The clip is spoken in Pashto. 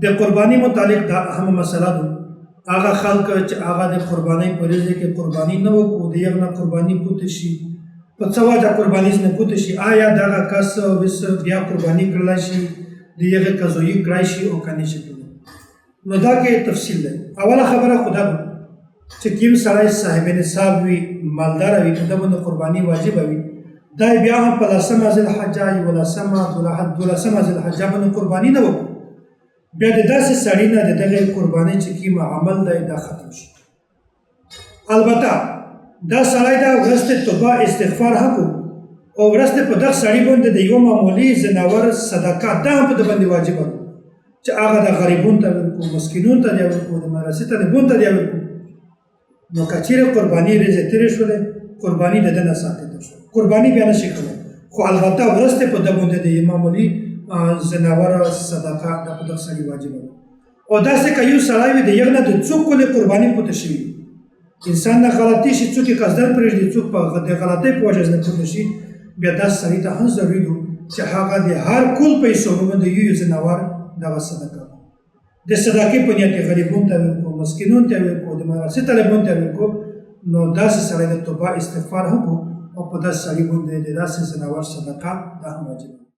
د قرباني متعلق دا اهم مسله ده هغه خلک چې هغه د قربانۍ په ورځ کې قرباني نه وکړو د یو نه قرباني پوته شي په څه وجه قرباني نه پوته شي آیا دغه کس بیا قرباني کړلی شي د هغې قضایي کړی شي او که نه شي نو دا کې تفصیل دی اوله خبره خو دا ده چې کوم سړی صاحب نصاب وي مالداره وي په ده باندې قرباني واجبه وي دا بیا هم په 10مه ذوالحجه 12مه ذوالحجه باندې قرباني نه وکړو بیا د داسې سړي نه د دغې قربانۍ چې کوم عمل دی دا ختم شي البته دا سړی دا وروسته توبه استغفار هم او وروسته په دغه سړي باندې د یو معمولي ځناور صدقه دا هم په ده باندې واجبه ده چې هغه د غریبونو ته ورکړو مسکینونو ته دې ورکړو د مدرسې طالبونو ته دې ورکړو نو که چېرې قرباني ورځې تېرې شولې قرباني د ده نه ساقطه شوه قرباني بیا نه شي کولی خو البته وروسته په ده باندې د یو معمولي ځناور صدقه دا په دغه سړي واجبه ده او داسې که یو سړی وي د یو نه د څوک ولې قرباني پوته شوي انسان نه غلطي شي څوک یې قصدن پرېږدي څوک په د غلطۍ په وجه نه پوته شي بیا داسې سړي ته هم ضروري ده چې هغه د هر کل پیسو باندې یو ځناور دغه صدقه د صدقې په نیت غریبونو ته ورکړو مسکینونو ته ورکړو د مدرسې طالبانو ته ورکړو نو داسې سړی د توبه استغفار هم او په داسې سړي باندې د داسې ځناور صدقه دا هم واجب